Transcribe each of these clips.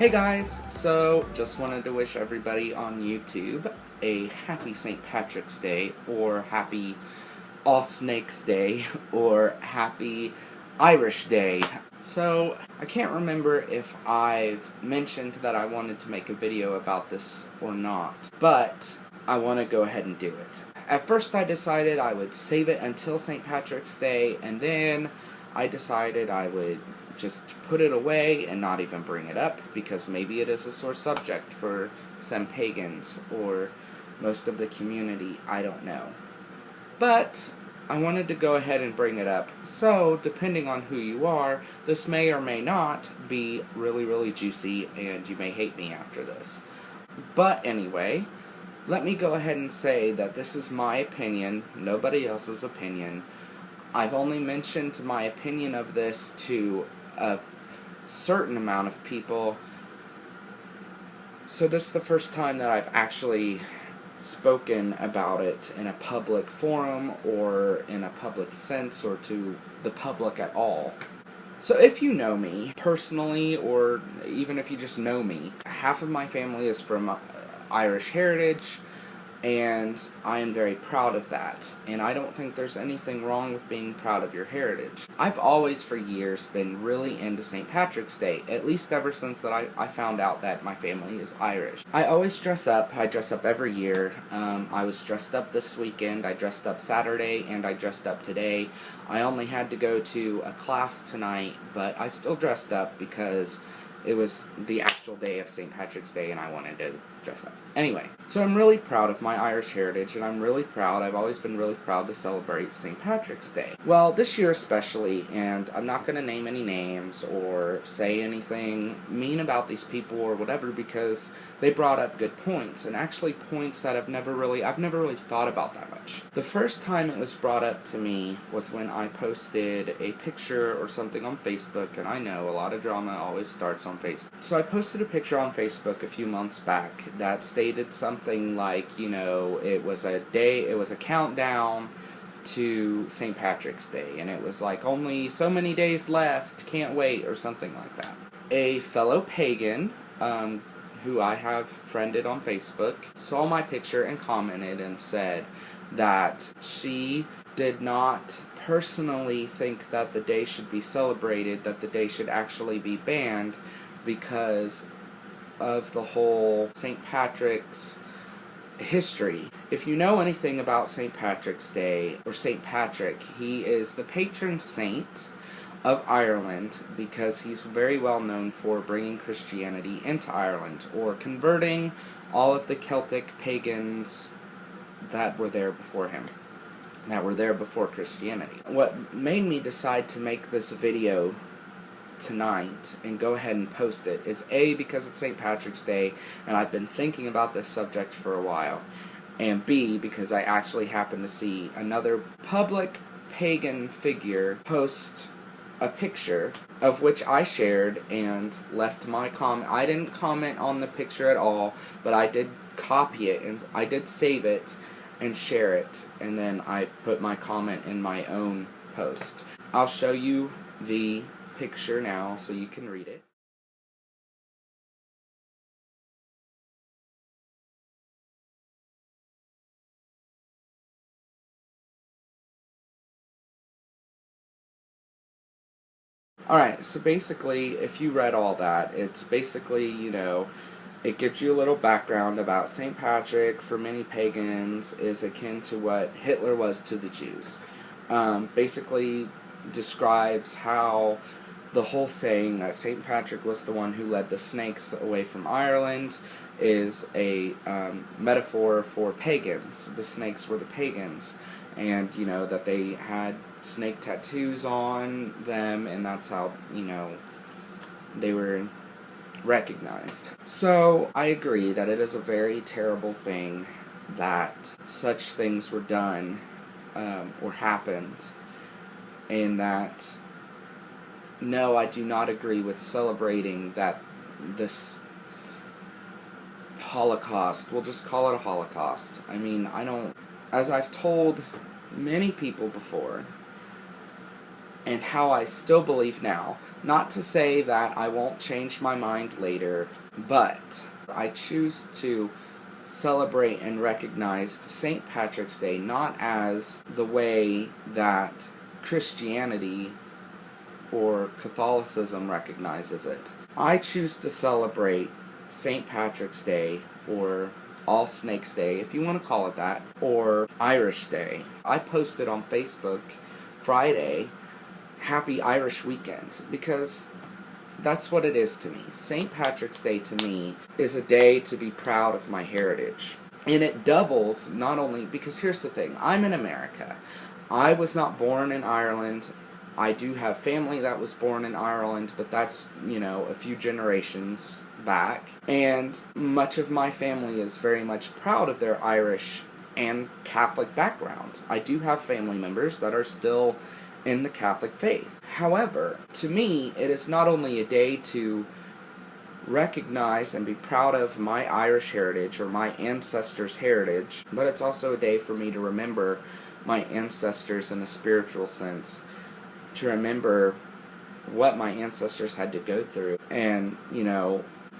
Hey guys, so just wanted to wish everybody on YouTube a happy St. Patrick's Day, or happy All Snakes Day, or happy Irish Day. So, I can't remember if I've mentioned that I wanted to make a video about this or not, but I want to go ahead and do it. At first I decided I would save it until St. Patrick's Day, and then I decided I would just put it away and not even bring it up, because maybe it is a sore subject for some pagans or most of the community, I don't know. But I wanted to go ahead and bring it up, so depending on who you are, this may or may not be really juicy and you may hate me after this. But anyway, let me go ahead and say that this is my opinion, nobody else's opinion. I've only mentioned my opinion of this to a certain amount of people, so this is the first time that I've actually spoken about it in a public forum or in a public sense or to the public at all. So if you know me personally, or even if you just know me, half of my family is from Irish heritage, and I am very proud of that, and I don't think there's anything wrong with being proud of your heritage. I've always, for years, been really into St. Patrick's Day, at least ever since that I found out that my family is Irish. I always dress up. I dress up every year. I was dressed up this weekend, I dressed up Saturday, and I dressed up today. I only had to go to a class tonight, but I still dressed up because it was the actual day of St. Patrick's Day and I wanted to dress up. Anyway, so I'm really proud of my Irish heritage, and I'm really proud, I've always been really proud to celebrate St. Patrick's Day. Well, this year especially, and I'm not going to name any names or say anything mean about these people or whatever, because they brought up good points, and actually points that I've never really thought about that much. The first time it was brought up to me was when I posted a picture or something on Facebook, and I know a lot of drama always starts on Facebook. So I posted a picture on Facebook a few months back that stated something like, you know, it was a countdown to St. Patrick's Day, and it was like, only so many days left, can't wait, or something like that. A fellow pagan, who I have friended on Facebook, saw my picture and commented and said that she did not personally think that the day should be celebrated, that the day should actually be banned because of the whole St. Patrick's history. If you know anything about St. Patrick's Day, or St. Patrick, he is the patron saint of Ireland because he's very well known for bringing Christianity into Ireland, or converting all of the Celtic pagans that were there before him, that were there before Christianity. What made me decide to make this video tonight and go ahead and post it is A, because it's St. Patrick's Day and I've been thinking about this subject for a while, and B, because I actually happened to see another public pagan figure post a picture, of which I shared and left my comment. I didn't comment on the picture at all, but I did copy it and I did save it and share it, and then I put my comment in my own post. I'll show you the picture now so you can read it. Alright, so basically, if you read all that, it's basically, you know, it gives you a little background about St. Patrick. For many pagans, is akin to what Hitler was to the Jews. Basically describes how the whole saying that St. Patrick was the one who led the snakes away from Ireland is a metaphor for pagans. The snakes were the pagans, and, you know, that they had snake tattoos on them, and that's how, you know, they were recognized. So, I agree that it is a very terrible thing that such things were done, or happened, and that, no, I do not agree with celebrating that this Holocaust, we'll just call it a Holocaust. I mean, I don't, as I've told many people before, and how I still believe now. Not to say that I won't change my mind later, but I choose to celebrate and recognize St. Patrick's Day not as the way that Christianity or Catholicism recognizes it. I choose to celebrate St. Patrick's Day, or All Snakes Day, if you want to call it that, or Irish Day. I posted on Facebook Friday, Happy Irish Weekend, because that's what it is to me. St. Patrick's Day to me is a day to be proud of my heritage. And it doubles not only, because here's the thing, I'm in America. I was not born in Ireland. I do have family that was born in Ireland, but that's, a few generations back. And much of my family is very much proud of their Irish and Catholic background. I do have family members that are still in the Catholic faith. However, to me, it is not only a day to recognize and be proud of my Irish heritage or my ancestors' heritage, but it's also a day for me to remember my ancestors in a spiritual sense, to remember what my ancestors had to go through, and,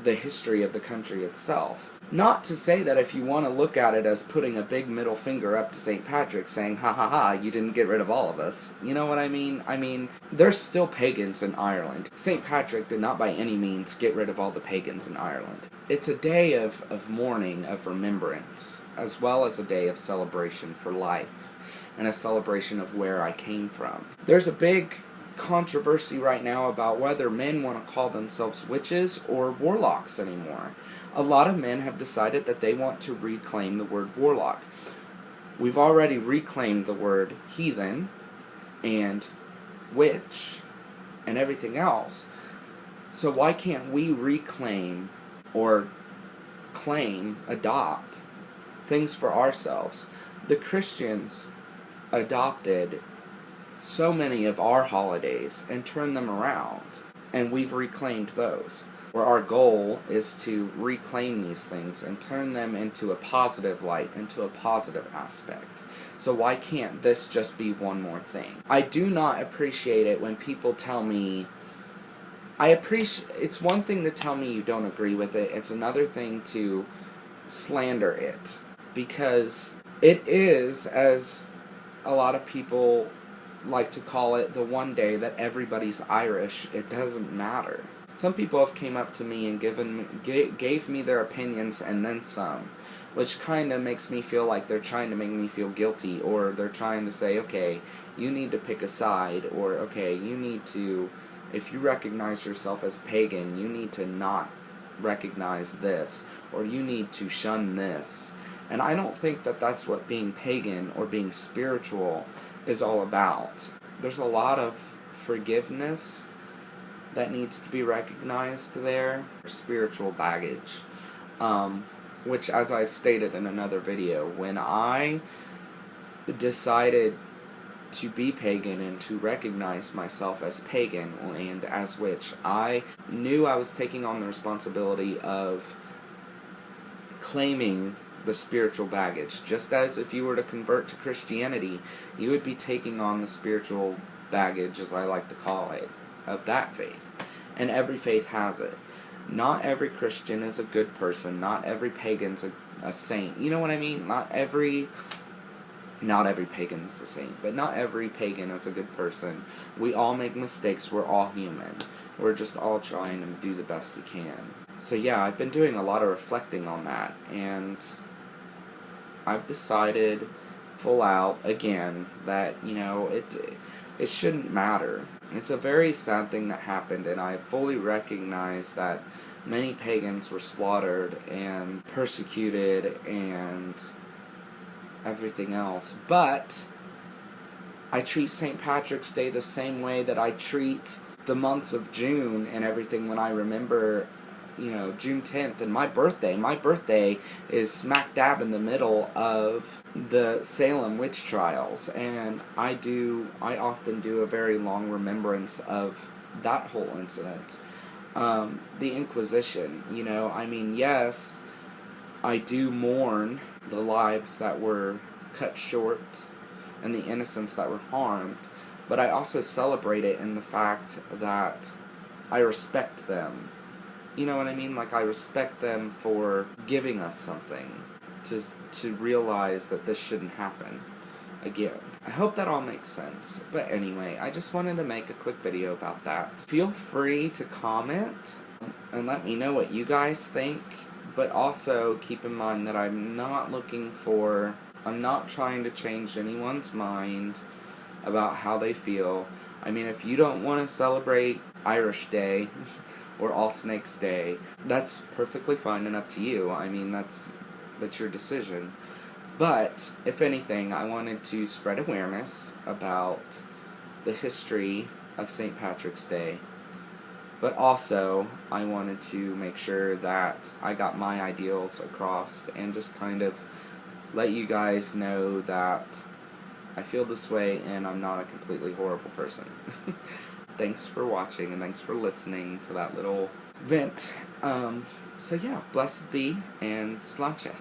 the history of the country itself. Not to say that if you want to look at it as putting a big middle finger up to St. Patrick saying, ha ha ha, you didn't get rid of all of us. You know what I mean? I mean, there's still pagans in Ireland. St. Patrick did not by any means get rid of all the pagans in Ireland. It's a day of mourning, of remembrance, as well as a day of celebration for life, and a celebration of where I came from. There's a big controversy right now about whether men want to call themselves witches or warlocks anymore. A lot of men have decided that they want to reclaim the word warlock. We've already reclaimed the word heathen and witch and everything else. So why can't we reclaim or claim, adopt things for ourselves? The Christians adopted so many of our holidays and turned them around, and we've reclaimed those. Where our goal is to reclaim these things and turn them into a positive light, into a positive aspect. So why can't this just be one more thing? I do not appreciate it when people tell me, it's one thing to tell me you don't agree with it, it's another thing to slander it. Because it is, as a lot of people like to call it, the one day that everybody's Irish. It doesn't matter. Some people have came up to me and gave me their opinions and then some, which kind of makes me feel like they're trying to make me feel guilty, or they're trying to say, okay, you need to pick a side, or okay, you need to, if you recognize yourself as pagan, you need to not recognize this, or you need to shun this. And I don't think that that's what being pagan or being spiritual is all about. There's a lot of forgiveness that needs to be recognized there, spiritual baggage, which, as I've stated in another video, when I decided to be pagan and to recognize myself as pagan and as witch, I knew I was taking on the responsibility of claiming the spiritual baggage. Just as if you were to convert to Christianity, you would be taking on the spiritual baggage, as I like to call it, of that faith. And every faith has it. Not every Christian is a good person. Not every pagan's a saint. You know what I mean? Not every pagan is a saint, but not every pagan is a good person. We all make mistakes. We're all human. We're just all trying to do the best we can. So yeah, I've been doing a lot of reflecting on that, and I've decided full out again that, it shouldn't matter. It's a very sad thing that happened, and I fully recognize that many pagans were slaughtered and persecuted and everything else. But I treat St. Patrick's Day the same way that I treat the months of June and everything when I remember, June 10th and my birthday. My birthday is smack dab in the middle of the Salem witch trials, and I often do a very long remembrance of that whole incident. The Inquisition, yes, I do mourn the lives that were cut short and the innocents that were harmed, but I also celebrate it in the fact that I respect them. You know what I mean? Like, I respect them for giving us something to realize that this shouldn't happen again. I hope that all makes sense. But anyway, I just wanted to make a quick video about that. Feel free to comment and let me know what you guys think, but also keep in mind that I'm not trying to change anyone's mind about how they feel. I mean, if you don't want to celebrate Irish Day or All Snakes Day, that's perfectly fine and up to you. I mean, that's your decision. But, if anything, I wanted to spread awareness about the history of St. Patrick's Day. But also, I wanted to make sure that I got my ideals across and just kind of let you guys know that I feel this way and I'm not a completely horrible person. Thanks for watching and thanks for listening to that little vent. So yeah, blessed be and sláinte.